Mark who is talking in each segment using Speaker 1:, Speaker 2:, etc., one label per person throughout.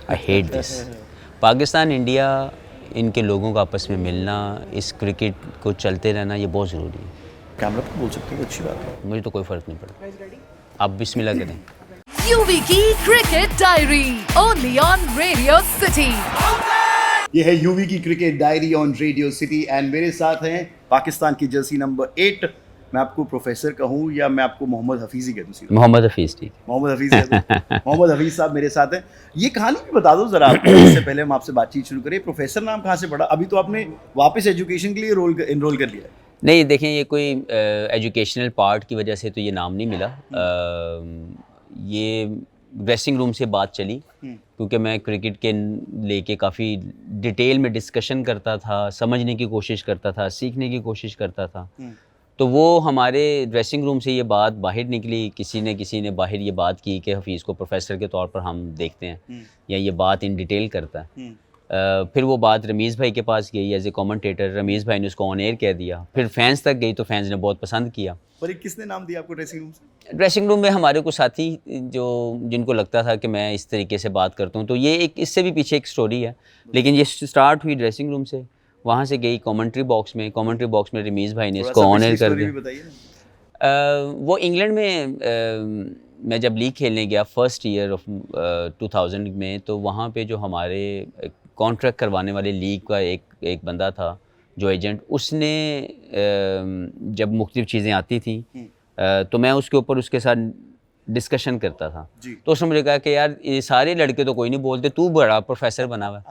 Speaker 1: I hate this. Pakistan India इनके लोगों का आपस में मिलना, इस क्रिकेट को चलते रहना, ये बहुत ज़रूरी है।
Speaker 2: कैमरा पर बोल सकते हो, अच्छी बात है।
Speaker 1: मुझे तो कोई फ़र्क नहीं पड़ता। आप बिस्मिल्लाह करें।
Speaker 3: यूवी की cricket diary only on radio city.
Speaker 2: ये है यूवी की cricket diary on radio city and मेरे साथ हैं पाकिस्तान की जर्सी नंबर 8। मैं आपको प्रोफेसर कहूँ या मैं आपको मोहम्मद हफीज़ ही कह दूँ?
Speaker 1: मोहम्मद हफीज़, ठीक है।
Speaker 2: मोहम्मद हफीज़ मोहम्मद हफीज़ साहब मेरे साथ हैं। ये कहानी भी बता दो ज़रा आपको, इससे पहले हम आपसे बातचीत शुरू करें। प्रोफेसर नाम कहाँ से पड़ा? अभी तो आपने वापस एजुकेशन के लिए इनरोल कर लिया है।
Speaker 1: नहीं, देखें, ये कोई एजुकेशनल पार्ट की वजह से तो ये नाम नहीं मिला। ये ड्रेसिंग रूम से बात चली, क्योंकि मैं क्रिकेट के लेके काफ़ी डिटेल में डिस्कशन करता था, समझने की कोशिश करता था, सीखने की कोशिश करता था। तो वो हमारे ड्रेसिंग रूम से ये बात बाहर निकली, किसी ने बाहर ये बात की कि हफीज़ को प्रोफेसर के तौर पर हम देखते हैं या ये बात इन डिटेल करता है। फिर वो बात रमीज़ भाई के पास गई एज ए कमेंटेटर। रमीज़ भाई ने उसको ऑन एयर कह दिया। फिर फैंस तक गई तो फैंस ने बहुत पसंद किया।
Speaker 2: पर किसने नाम दिया आपको ड्रेसिंग रूम से?
Speaker 1: ड्रेसिंग रूम में हमारे कुछ साथी जिनको लगता था कि मैं इस तरीके से बात करता हूँ, तो ये एक इससे भी पीछे एक स्टोरी है, लेकिन ये स्टार्ट हुई ड्रेसिंग रूम से। वहाँ से गई कमेंट्री बॉक्स में रमीज़ भाई ने इसको ऑन एयर कर दिया। वो इंग्लैंड में मैं जब लीग खेलने गया फर्स्ट ईयर ऑफ 2000 में, तो वहाँ पे जो हमारे कॉन्ट्रैक्ट करवाने वाले लीग का एक बंदा था जो एजेंट, उसने जब मुख्तलिफ चीज़ें आती थी तो मैं उसके ऊपर उसके साथ डिस्कशन करता था। तो उसने मुझे कहा कि यार ये सारे लड़के तो कोई नहीं बोलते, तू बड़ा प्रोफेसर बना हुआ है।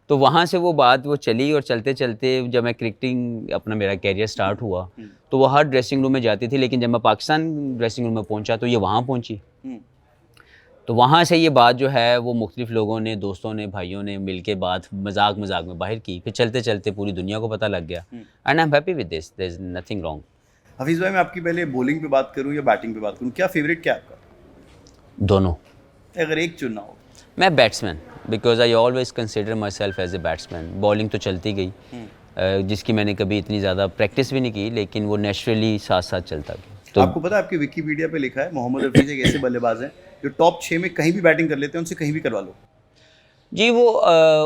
Speaker 1: तो वहाँ से वो बात वो चली और चलते चलते जब मैं क्रिकेटिंग अपना मेरा कैरियर स्टार्ट हुआ तो वो हर ड्रेसिंग रूम में जाती थी, लेकिन जब मैं पाकिस्तान ड्रेसिंग रूम में पहुँचा तो ये वहाँ पहुँची। तो वहाँ से ये बात जो है वो मुख्तलिफ लोगों ने, दोस्तों ने, भाइयों ने मिल के बात मजाक में बाहर की। फिर चलते चलते पूरी दुनिया को पता लग गया and I am happy with this, there is nothing wrong.
Speaker 2: Hafeez भाई, मैं आपकी पहले बॉलिंग पे बात करूँ या बैटिंग पे बात करूँ, क्या फेवरेट क्या आपका?
Speaker 1: दोनों।
Speaker 2: अगर एक चुनना हो?
Speaker 1: मैं batsman, because I always consider myself as a batsman. Bowling तो चलती गई, जिसकी मैंने कभी इतनी ज़्यादा प्रैक्टिस भी नहीं की, लेकिन वो नेचुरली साथ साथ चलता गया।
Speaker 2: तो आपको पता है आपके विकीपीडिया पे लिखा है मोहम्मद हफीज़ एक ऐसे बल्लेबाज हैं जो टॉप 6 में कहीं भी बैटिंग कर लेते हैं, उनसे कहीं भी करवा लो।
Speaker 1: जी, वो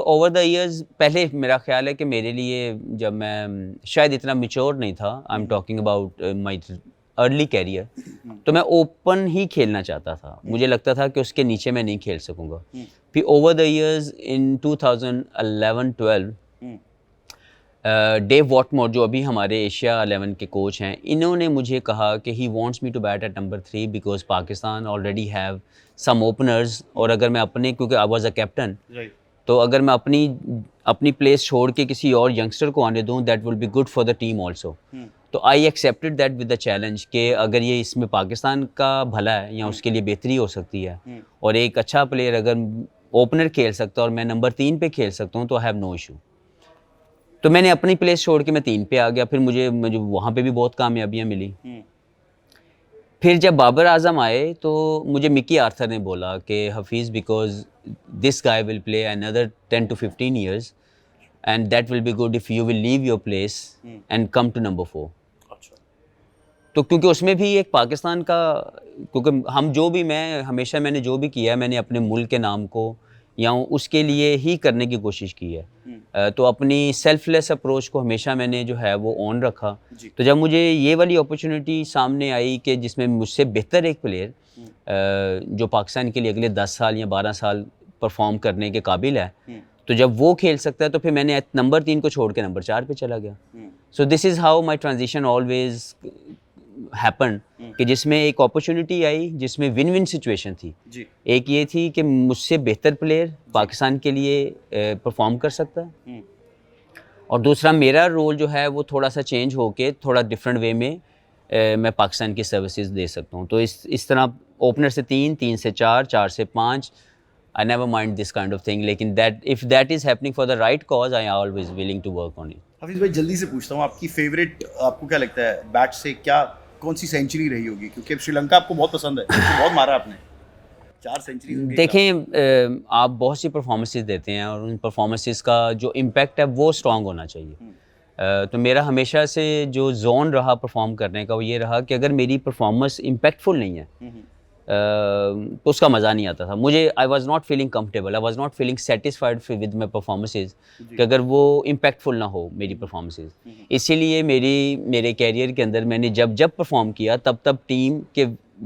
Speaker 1: ओवर द ईयर्स, पहले मेरा ख्याल है कि मेरे लिए जब मैं शायद इतना मैच्योर नहीं था, I am talking about my early career, तो मैं ओपन ही खेलना चाहता था। मुझे लगता था कि उसके नीचे मैं नहीं खेल सकूंगा। फिर over the years in 2011-12 Dave Whatmore, जो अभी हमारे एशिया 11 के कोच हैं, इन्होंने मुझे कहा कि he wants me to bat at number 3 because Pakistan already have some openers. और अगर मैं अपने, क्योंकि आई वाज अ कैप्टन, तो अगर मैं अपनी प्लेस छोड़ के किसी और यंगस्टर को आने दूं, that will be good for the team also. तो I accepted that with the challenge कि अगर ये इसमें पाकिस्तान का भला है या उसके लिए बेहतरी हो सकती है और एक अच्छा प्लेयर अगर ओपनर खेल सकता है और मैं नंबर 3 पे खेल सकता हूँ, तो आई हैव नो इशू। तो मैंने अपनी प्लेस छोड़ के मैं 3 पे आ गया। फिर मुझे वहाँ पे भी बहुत कामयाबियाँ मिली। फिर जब बाबर आजम आए तो मुझे मिकी आर्थर ने बोला कि Hafeez, because this guy will play another 10 to 15 years and that will be good if you will leave your place and come to number 4। तो क्योंकि उसमें भी एक पाकिस्तान का, क्योंकि हम जो भी, मैंने जो भी किया है, मैंने अपने मुल्क के नाम को या उसके लिए ही करने की कोशिश की है। तो अपनी सेल्फलेस अप्रोच को हमेशा मैंने जो है वो ऑन रखा। तो जब मुझे ये वाली अपॉर्चुनिटी सामने आई कि जिसमें मुझसे बेहतर एक प्लेयर जो पाकिस्तान के लिए अगले 10 साल या 12 साल परफॉर्म करने के काबिल है, तो जब वो खेल सकता है, तो फिर मैंने नंबर 3 को छोड़ के नंबर 4 पे चला गया। So this is how my transition always happen, कि जिसमें एक अपॉर्चुनिटी आई जिसमें विन विन सिचुएशन थी। एक ये थी कि मुझसे बेहतर प्लेयर पाकिस्तान के लिए परफॉर्म कर सकता है, और दूसरा मेरा रोल जो है वो थोड़ा सा चेंज होके थोड़ा डिफरेंट वे में मैं पाकिस्तान की सर्विसेज दे सकता हूँ। तो इस तरह ओपनर से 3, 3 से 4, 4 से 5, I never mind this kind of thing, लेकिन that is happening for the right cause, I am always willing to work on it.
Speaker 2: Hafeez भाई, जल्दी से पूछता हूँ, आपकी फेवरेट, आपको क्या लगता है बैट से कौन सी सेंचुरी रही होगी? क्योंकि अब श्रीलंका आपको बहुत पसंद है, बहुत मारा आपने, 4 सेंचुरी।
Speaker 1: देखें, आप बहुत सी परफॉर्मेंसेस देते हैं और उन परफॉर्मेंसेस का जो इम्पैक्ट है वो स्ट्रॉन्ग होना चाहिए। तो मेरा हमेशा से जो जोन रहा परफॉर्म करने का वो ये रहा कि अगर मेरी परफॉर्मेंस इम्पैक्टफुल नहीं है तो उसका मज़ा नहीं आता था मुझे। I was not feeling comfortable, I was not feeling satisfied with my performances कि अगर वो इम्पैक्टफुल ना हो मेरी परफॉर्मेंसेज। इसीलिए मेरे कैरियर के अंदर मैंने जब परफॉर्म किया तब टीम के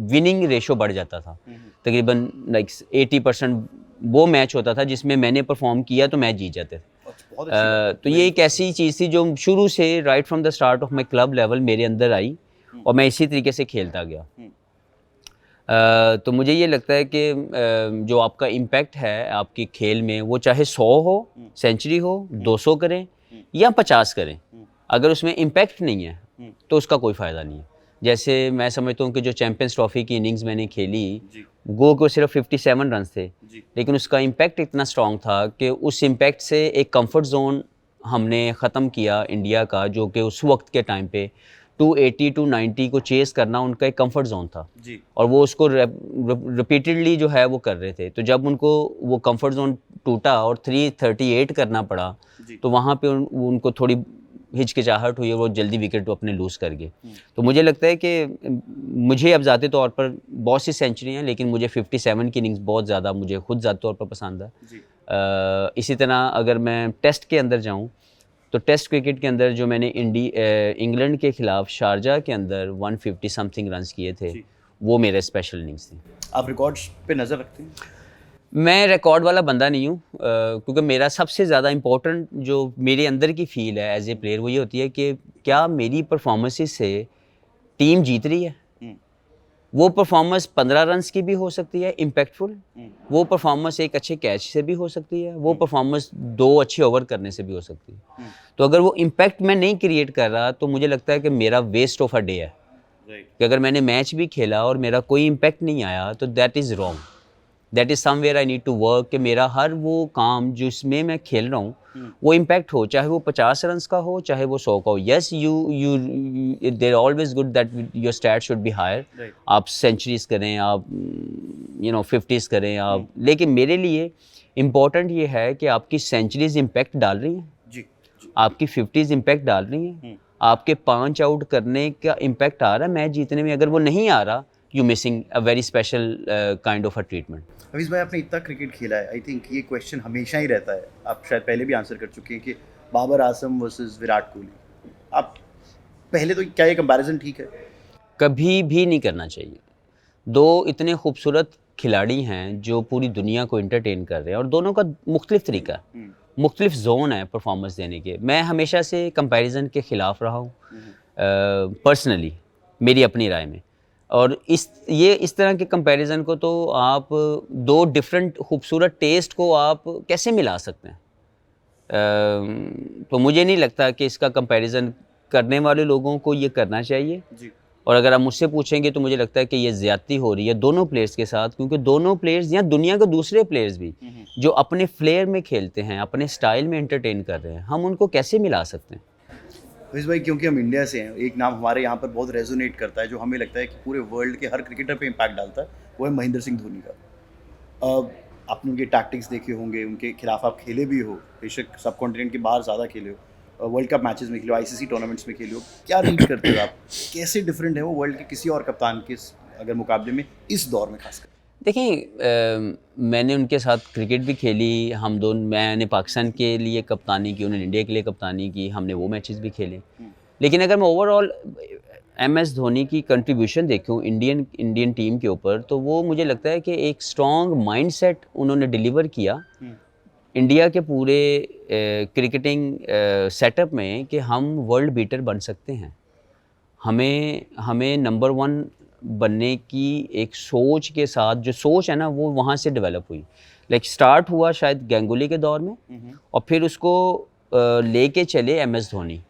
Speaker 1: विनिंग रेशो बढ़ जाता था। तकरीबन लाइक 80% वो मैच होता था जिसमें मैंने परफॉर्म किया तो मैच जीत जाते थे। तो ये एक ऐसी चीज़ थी जो शुरू से right from the start of my club level मेरे अंदर आई और मैं इसी तरीके से खेलता गया। तो मुझे ये लगता है कि जो आपका इम्पैक्ट है आपके खेल में, वो चाहे 100 हो, सेंचुरी हो, 200 करें या 50 करें, अगर उसमें इम्पैक्ट नहीं है तो उसका कोई फ़ायदा नहीं है। जैसे मैं समझता हूँ कि जो चैम्पियंस ट्रॉफी की इनिंग्स मैंने खेली, गो को सिर्फ 57 रन थे, लेकिन उसका इम्पैक्ट इतना स्ट्रॉन्ग था कि उस इम्पैक्ट से एक कंफर्ट जोन हमने ख़त्म किया इंडिया का, जो कि उस वक्त के टाइम पे 280 टू 90 को चेस करना उनका एक कंफर्ट जोन था जी। और वो उसको रिपीटेडली जो है वो कर रहे थे। तो जब उनको वो कंफर्ट जोन टूटा और 338 करना पड़ा तो वहाँ पे उनको थोड़ी हिचकिचाहट हुई और वो जल्दी विकेट तो अपने लूज़ कर गए। तो मुझे लगता है कि मुझे अब ज़ाती तौर पर बहुत सी सेंचुरी हैं, लेकिन मुझे 57 की इनिंग्स बहुत ज़्यादा मुझे खुद ज़ाती तौर पर पसंद है। इसी तरह अगर मैं टेस्ट के अंदर जाऊँ तो टेस्ट क्रिकेट के अंदर जो मैंने इंग्लैंड के ख़िलाफ़ शारजा के अंदर 150 समथिंग रन्स किए थे, वो मेरे स्पेशल इनिंग्स थी।
Speaker 2: आप रिकॉर्ड्स पे नज़र रखते हैं?
Speaker 1: मैं रिकॉर्ड वाला बंदा नहीं हूँ, क्योंकि मेरा सबसे ज़्यादा इम्पोर्टेंट जो मेरे अंदर की फ़ील है एज ए प्लेयर वो ये होती है कि क्या मेरी परफॉर्मेंसेस से टीम जीत रही है। वो परफॉर्मेंस 15 रन्स की भी हो सकती है इम्पैक्टफुल, वो परफॉर्मेंस एक अच्छे कैच से भी हो सकती है, वो परफॉर्मेंस 2 अच्छे ओवर करने से भी हो सकती है। तो अगर वो इम्पैक्ट मैं नहीं क्रिएट कर रहा तो मुझे लगता है कि मेरा वेस्ट ऑफ अ डे है। कि अगर मैंने मैच भी खेला और मेरा कोई इम्पैक्ट नहीं आया तो that is wrong, that is somewhere I need to work कि मेरा हर वो काम जिसमें मैं खेल रहा हूँ वो इम्पैक्ट हो, चाहे वो 50 रन्स का हो चाहे वो 100 का हो। Yes you there always good that your stat should be higher, आप सेंचुरीज करें, आप 50s करें आप, लेकिन मेरे लिए इम्पॉर्टेंट ये है कि आपकी सेंचुरीज इम्पैक्ट डाल रही हैं जी, आपकी 50s इम्पैक्ट डाल रही हैं, आपके 5 आउट करने का इम्पैक्ट आ रहा है मैच जीतने में। अगर वो नहीं आ रहा you missing a very special kind of a treatment.
Speaker 2: Hafeez भाई, आपने इतना क्रिकेट खेला है, आई थिंक ये क्वेश्चन हमेशा ही रहता है, आप शायद पहले भी आंसर कर चुके हैं कि बाबर आजम वर्सेस विराट कोहली, आप पहले तो क्या ये कंपैरिजन ठीक है? कभी
Speaker 1: भी नहीं करना चाहिए। दो इतने खूबसूरत खिलाड़ी हैं जो पूरी दुनिया को एंटरटेन कर रहे हैं और दोनों का मुख्तलिफ तरीका है, मुख्तलिफ जोन है परफॉर्मेंस देने के। मैं हमेशा से कंपैरिजन के ख़िलाफ़ रहा हूँ पर्सनली, मेरी अपनी राय में। और इस तरह के कंपैरिजन को तो आप दो डिफरेंट खूबसूरत टेस्ट को आप कैसे मिला सकते हैं? तो मुझे नहीं लगता कि इसका कंपैरिजन करने वाले लोगों को ये करना चाहिए जी। और अगर आप मुझसे पूछेंगे तो मुझे लगता है कि ये ज़्यादती हो रही है दोनों प्लेयर्स के साथ, क्योंकि दोनों प्लेयर्स या दुनिया के दूसरे प्लेयर्स भी जो अपने फ्लेयर में खेलते हैं, अपने स्टाइल में एंटरटेन कर रहे हैं, हम उनको कैसे मिला सकते हैं?
Speaker 2: हफीज़ भाई, क्योंकि हम इंडिया से हैं, एक नाम हमारे यहाँ पर बहुत रेजोनेट करता है जो हमें लगता है कि पूरे वर्ल्ड के हर क्रिकेटर पे इम्पैक्ट डालता है, वो है महेंद्र सिंह धोनी का। आपने उनके टैक्टिक्स देखे होंगे, उनके खिलाफ आप खेले भी हो, बेशक सब कॉन्टिनेंट के बाहर ज़्यादा खेले हो, वर्ल्ड कप मैचेस में खेले हो, ICC टूर्नामेंट्स में खेले हो, क्या रीड करते हो आप? कैसे डिफरेंट है वो वर्ल्ड के किसी और कप्तान के अगर मुकाबले में इस दौर में खासकर?
Speaker 1: देखिए, मैंने उनके साथ क्रिकेट भी खेली, मैंने पाकिस्तान के लिए कप्तानी की, उन्होंने इंडिया के लिए कप्तानी की, हमने वो मैचेस भी खेले। लेकिन अगर मैं ओवरऑल MS धोनी की कंट्रीब्यूशन देखूं इंडियन टीम के ऊपर, तो वो मुझे लगता है कि एक स्ट्रॉन्ग माइंडसेट उन्होंने डिलीवर किया इंडिया के पूरे क्रिकेटिंग सेटअप में कि हम वर्ल्ड बीटर बन सकते हैं। हमें नंबर 1 बनने की एक सोच के साथ, जो सोच है ना वो वहाँ से डेवलप हुई। लाइक स्टार्ट हुआ शायद गांगुली के दौर में और फिर उसको लेके चले MS धोनी।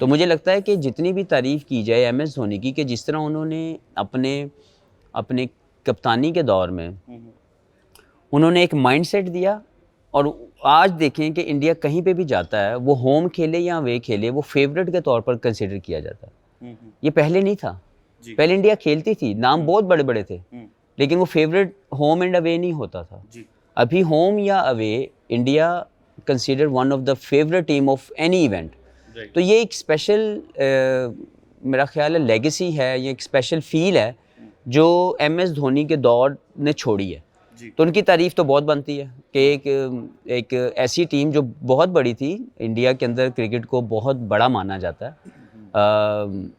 Speaker 1: तो मुझे लगता है कि जितनी भी तारीफ़ की जाए MS धोनी की, कि जिस तरह उन्होंने अपने कप्तानी के दौर में उन्होंने एक माइंडसेट दिया, और आज देखें कि इंडिया कहीं पे भी जाता है, वो होम खेले या अवे खेले, वो फेवरेट के तौर पर कंसिडर किया जाता है। ये पहले नहीं था, पहले इंडिया खेलती थी, नाम बहुत बड़े बड़े थे, लेकिन वो फेवरेट होम एंड अवे नहीं होता था। अभी होम या away India consider one of the favourite team of any event. तो ये एक स्पेशल मेरा ख्याल है लेगेसी है, ये एक स्पेशल फील है जो MS धोनी के दौर ने छोड़ी है,
Speaker 2: जी।
Speaker 1: तो उनकी तारीफ़ तो बहुत बनती है कि एक ऐसी टीम जो बहुत बड़ी थी, इंडिया के अंदर क्रिकेट को बहुत बड़ा माना जाता है,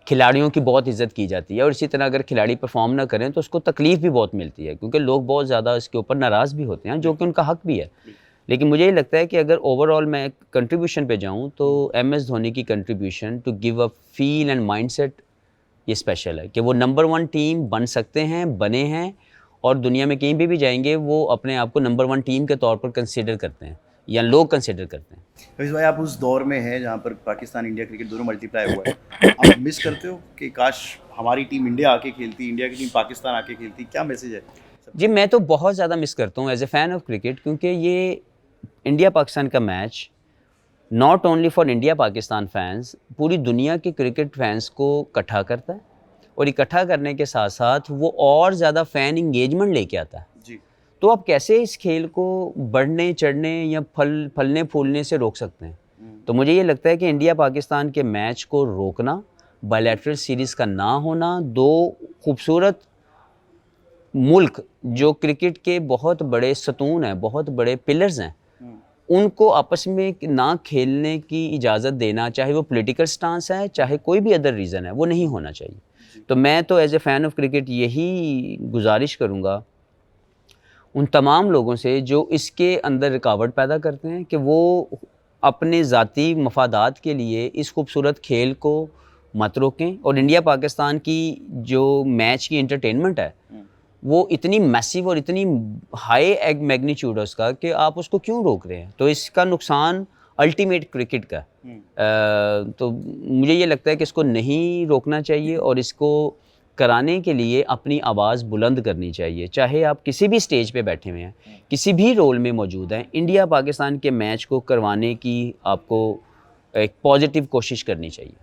Speaker 1: खिलाड़ियों की बहुत इज़्ज़त की जाती है, और इसी तरह अगर खिलाड़ी परफॉर्म ना करें तो उसको तकलीफ़ भी बहुत मिलती है, क्योंकि लोग बहुत ज़्यादा इसके ऊपर नाराज़ भी होते हैं, जो कि उनका हक़ भी है। लेकिन मुझे ये लगता है कि अगर ओवरऑल मैं कंट्रीब्यूशन पे जाऊँ तो MS धोनी की contribution to give a feel and mindset ये स्पेशल है कि वो नंबर 1 टीम बन सकते हैं, बने हैं, और दुनिया में कहीं भी जाएंगे वो अपने आप को नंबर 1 टीम के तौर पर कंसिडर करते हैं, या लोग कंसिडर करते हैं।
Speaker 2: हफीज़ भाई, आप उस दौर में हैं जहाँ पर पाकिस्तान इंडिया क्रिकेट दोनों मल्टीप्लाई हुआ है, आप मिस करते हो कि काश हमारी टीम इंडिया आके खेलती, इंडिया की टीम पाकिस्तान आके खेलती? क्या मैसेज है?
Speaker 1: जी, मैं तो बहुत ज़्यादा मिस करता हूँ as a fan of cricket, क्योंकि ये इंडिया पाकिस्तान का match not only for India Pakistan fans, पूरी दुनिया के क्रिकेट फैंस को इकट्ठा करता है, और इकट्ठा करने के साथ साथ वो और ज़्यादा फ़ैन इंगेजमेंट लेके आता है।
Speaker 2: जी।
Speaker 1: तो आप कैसे इस खेल को बढ़ने चढ़ने या फलने फूलने से रोक सकते हैं? तो मुझे ये लगता है कि इंडिया पाकिस्तान के मैच को रोकना, बायलैटरल सीरीज़ का ना होना, दो खूबसूरत मुल्क जो क्रिकेट के बहुत बड़े सतून हैं, बहुत बड़े पिलर्स हैं, उनको आपस में ना खेलने की इजाज़त देना, चाहे वो पॉलिटिकल स्टांस है, चाहे कोई भी अदर रीज़न है, वो नहीं होना चाहिए। तो मैं तो as a fan of cricket यही गुजारिश करूँगा उन तमाम लोगों से जो इसके अंदर रुकावट पैदा करते हैं कि वो अपने ज़ाती मफादात के लिए इस खूबसूरत खेल को मत रोकें, और इंडिया पाकिस्तान की जो मैच की एंटरटेनमेंट है वो इतनी मैसिव और इतनी हाई मैग्नीट्यूड है उसका कि आप उसको क्यों रोक रहे हैं? तो इसका नुकसान अल्टीमेट क्रिकेट का तो मुझे ये लगता है कि इसको नहीं रोकना चाहिए, और इसको कराने के लिए अपनी आवाज़ बुलंद करनी चाहिए, चाहे आप किसी भी स्टेज पे बैठे हुए हैं, किसी भी रोल में मौजूद हैं। इंडिया पाकिस्तान के मैच को करवाने की आपको एक पॉजिटिव कोशिश करनी चाहिए।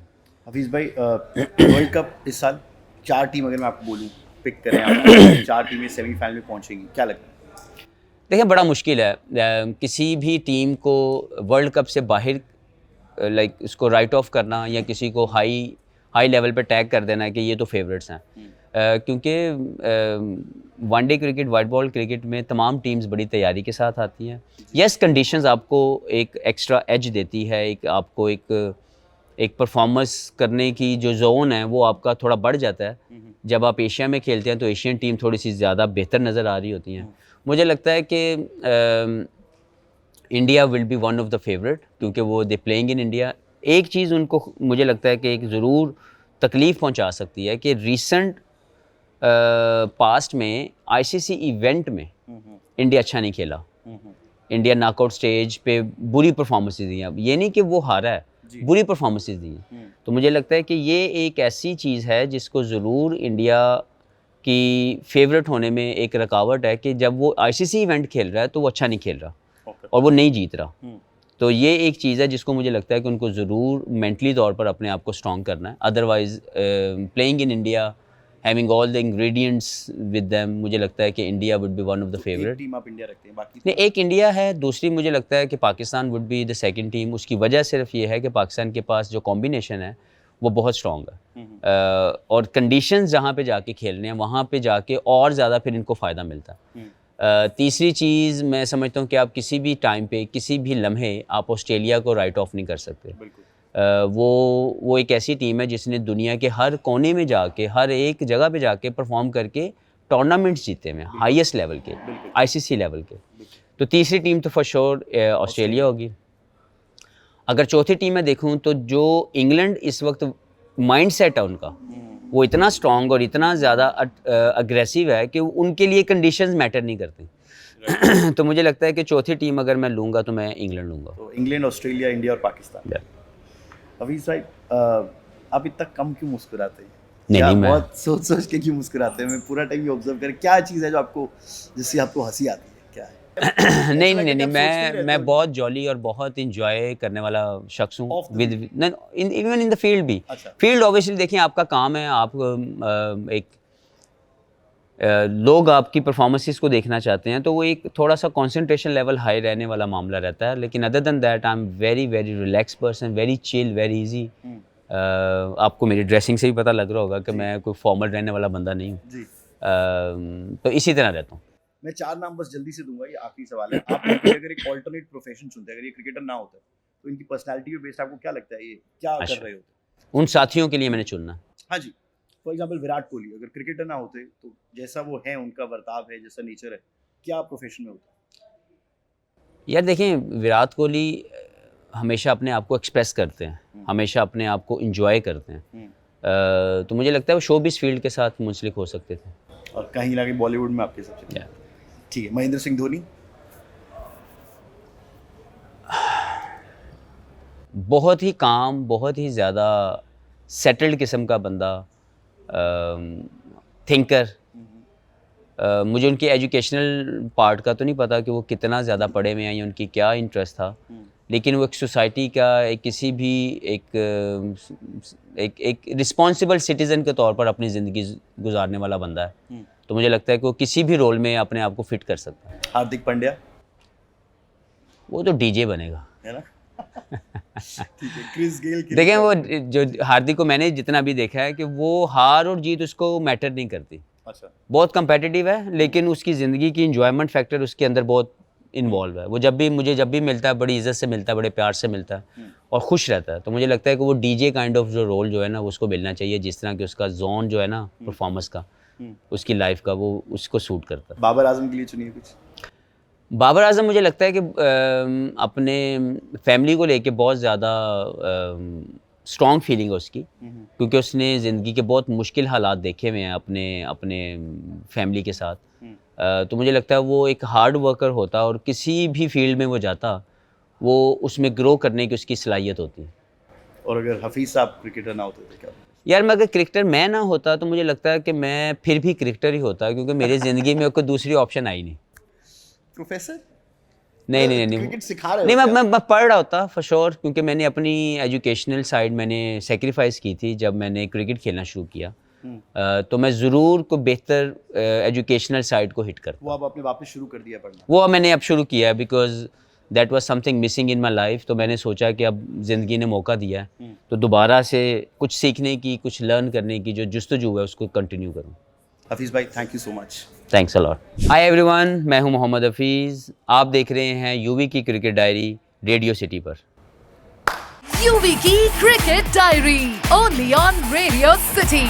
Speaker 2: हफीज़ भाई, वर्ल्ड कप इस साल 4 टीम अगर मैं आपको बोलूँ पिक करें आप, 4 टीमें सेमीफाइनल में पहुंचेंगी, क्या लगता है?
Speaker 1: देखिए, बड़ा मुश्किल है किसी भी टीम को वर्ल्ड कप से बाहर लाइक इसको राइट ऑफ करना, या किसी को हाई लेवल पे टैग कर देना कि ये तो फेवरेट्स हैं, क्योंकि one day cricket, white ball cricket में तमाम टीम्स बड़ी तैयारी के साथ आती हैं। यस, कंडीशंस आपको एक एक्स्ट्रा एज देती है, आपको एक परफॉर्मेंस करने की जो जोन है वो आपका थोड़ा बढ़ जाता है। जब आप एशिया में खेलते हैं तो एशियन टीम थोड़ी सी ज़्यादा बेहतर नज़र आ रही होती हैं। मुझे लगता है कि India will be one of the favourite, क्योंकि वो दे प्लेइंग इन इंडिया। एक चीज़ उनको मुझे लगता है कि एक ज़रूर तकलीफ़ पहुंचा सकती है कि रीसेंट पास्ट में ICC इवेंट में इंडिया अच्छा नहीं खेला। इंडिया नॉकआउट स्टेज पे बुरी परफॉर्मेंसेस दी हैं। अब ये नहीं कि वो हारा है, बुरी परफॉर्मेंसेस दी हैं। तो मुझे लगता है कि ये एक ऐसी चीज़ है जिसको ज़रूर इंडिया की फेवरेट होने में एक रुकावट है कि जब वो ICC इवेंट खेल रहा है तो वो अच्छा नहीं खेल रहा और वो नहीं जीत रहा। तो ये एक चीज़ है जिसको मुझे लगता है कि उनको ज़रूर मेंटली तौर पर अपने आप को स्ट्रॉन्ग करना है। Otherwise playing in India, having all the ingredients with them, मुझे लगता है कि India would be one of the favourite.
Speaker 2: Team आप इंडिया रखते हैं, बाकी
Speaker 1: नहीं, एक इंडिया है, दूसरी मुझे लगता है कि Pakistan would be the second team. उसकी वजह सिर्फ ये है कि पाकिस्तान के पास जो कॉम्बिनेशन है वो बहुत स्ट्रॉन्ग है, और कंडीशंस जहाँ पे जाके खेलने हैं वहाँ पे जाके और ज़्यादा फिर इनको फ़ायदा मिलता है। तीसरी चीज़ मैं समझता हूँ कि आप किसी भी टाइम पे, किसी भी लम्हे आप ऑस्ट्रेलिया को राइट ऑफ नहीं कर सकते। वो एक ऐसी टीम है जिसने दुनिया के हर कोने में जाके, हर एक जगह पे जाके परफॉर्म करके टूर्नामेंट्स जीते हैं हाईएस्ट लेवल के, ICC लेवल के। तो तीसरी टीम तो फॉर श्योर ऑस्ट्रेलिया होगी। अगर चौथी टीम मैं देखूं तो जो इंग्लैंड इस वक्त माइंडसेट है उनका, वो इतना स्ट्रॉन्ग और इतना ज़्यादा अग्रेसिव है कि उनके लिए कंडीशंस मैटर नहीं करती। तो मुझे लगता है कि चौथी टीम अगर मैं लूँगा तो मैं इंग्लैंड लूँगा।
Speaker 2: तो इंग्लैंड, ऑस्ट्रेलिया, इंडिया और पाकिस्तान। हफीज़ भाई, आप इतना कम क्यों मुस्कुराते हैं?
Speaker 1: नहीं, मैं
Speaker 2: बहुत सोच के क्यों मुस्कुराते हैं? मैं पूरा टाइम ये ऑब्जर्व कर, क्या चीज़ है जो आपको, जिससे आपको हंसी आती है, क्या है?
Speaker 1: नहीं, मैं बहुत जॉली और बहुत इंजॉय करने वाला शख्स हूँ with even in the field भी। फील्ड ऑब्वियसली देखिए आपका काम है, आप लोग आपकी परफॉर्मेंसेस को देखना चाहते हैं, तो वो एक थोड़ा सा कंसंट्रेशन लेवल हाई रहने वाला मामला रहता है। लेकिन other than that I am very very relax person, very chill, very easy. आपको मेरी ड्रेसिंग से भी पता लग रहा होगा कि मैं कोई फॉर्मल रहने वाला बंदा नहीं हूँ।
Speaker 2: जी।
Speaker 1: तो इसी तरह रहता हूँ।
Speaker 2: मैं 4 नाम बस जल्दी से दूंगा, ये आखिरी सवाल है। आप लोग अगर एक ऑल्टरनेट प्रोफेशन चुनते, अगर ये क्रिकेटर ना होते तो इनकी पर्सनैलिटी पे बेस्ड आपको क्या लगता है ये क्या
Speaker 1: अच्छा।
Speaker 2: कर रहे होते?
Speaker 1: उन साथियों के लिए मैंने चुनना।
Speaker 2: हाँ जी, फॉर एग्जाम्पल विराट कोहली अगर क्रिकेटर ना होते तो जैसा वो है, उनका बर्ताव है, जैसा नेचर है, क्या प्रोफेशन में होता?
Speaker 1: यार देखें, विराट कोहली हमेशा अपने आप को एक्सप्रेस करते हैं, हमेशा अपने आप को इंजॉय करते हैं। तो मुझे लगता है वो शोबिस फील्ड के साथ मुंसलिक हो सकते थे।
Speaker 2: और कहीं ना कहीं बॉलीवुड में आपके सबसे
Speaker 1: Yeah.
Speaker 2: ठीक है। महेंद्र सिंह धोनी
Speaker 1: बहुत ही काम, बहुत ही ज़्यादा सेटल्ड किस्म का बंदा, थिंकर। मुझे उनकी एजुकेशनल पार्ट का तो नहीं पता कि वो कितना ज़्यादा पढ़े हुए हैं या उनकी क्या इंटरेस्ट था, लेकिन वो एक सोसाइटी का एक किसी भी एक रिस्पॉन्सिबल सिटीज़न के तौर पर अपनी ज़िंदगी गुजारने वाला बंदा है। तो मुझे लगता है कि वो किसी भी रोल में अपने आप को फिट कर सकता है।
Speaker 2: हार्दिक पांड्या
Speaker 1: वो तो डीजे बनेगा,
Speaker 2: है ना? ठीक है। क्रिस गेल की
Speaker 1: देखें वो जो हार्दिक को मैंने जितना भी देखा है कि वो हार और जीत उसको मैटर नहीं करती।
Speaker 2: अच्छा।
Speaker 1: बहुत कंपेटिटिव है, लेकिन उसकी ज़िंदगी की इंजॉयमेंट फैक्टर उसके अंदर बहुत इन्वॉल्व है। वो जब भी मिलता है बड़ी इज़्ज़त से मिलता है, बड़े प्यार से मिलता है और खुश रहता है। तो मुझे लगता है कि वो डीजे काइंड ऑफ जो रोल जो है ना वो उसको मिलना चाहिए, जिस तरह कि उसका जोन जो है ना परफॉर्मेंस का, उसकी लाइफ का, वो उसको सूट करता है।
Speaker 2: बाबर आजम के लिए चुनिए कुछ।
Speaker 1: बाबर आजम मुझे लगता है कि अपने फैमिली को लेके बहुत ज़्यादा स्ट्रॉन्ग फीलिंग है उसकी, क्योंकि उसने ज़िंदगी के बहुत मुश्किल हालात देखे हुए हैं अपने फैमिली के साथ। तो मुझे लगता है वो एक हार्ड वर्कर होता और किसी भी फील्ड में वो जाता, वो उसमें ग्रो करने की उसकी सलाहियत होती है।
Speaker 2: और अगर हफीज़ साहब क्रिकेटर ना होते तो क्या?
Speaker 1: यार मैं अगर क्रिकेटर मैं ना होता तो मुझे लगता है कि मैं फिर भी क्रिकेटर ही होता, क्योंकि मेरी ज़िंदगी में कोई दूसरी ऑप्शन आई नहीं।
Speaker 2: प्रोफेसर?
Speaker 1: नहीं
Speaker 2: क्रिकेट सिखा रहे
Speaker 1: नहीं,
Speaker 2: हो क्या?
Speaker 1: मैं पढ़ रहा होता फॉर श्योर, क्योंकि मैंने अपनी एजुकेशनल साइड मैंने सेक्रीफाइस की थी जब मैंने क्रिकेट खेलना शुरू किया। तो मैं ज़रूर को बेहतर एजुकेशनल साइड को हिट करता।
Speaker 2: वो अब आपने वापस शुरू कर दिया पढ़ना?
Speaker 1: वो मैंने अब शुरू किया है, because that was something missing in my life. तो मैंने सोचा कि अब ज़िंदगी ने मौका दिया है तो दोबारा से कुछ सीखने की, कुछ लर्न करने की जो जुस्तजू है उसको कंटिन्यू करूँ।
Speaker 2: हफीज़ भाई thank you so much.
Speaker 1: Thanks a lot. Hi everyone, मैं हूं मोहम्मद हफीज़। आप देख रहे हैं यूवी की क्रिकेट डायरी रेडियो सिटी पर।
Speaker 3: UV की cricket diary only on radio city.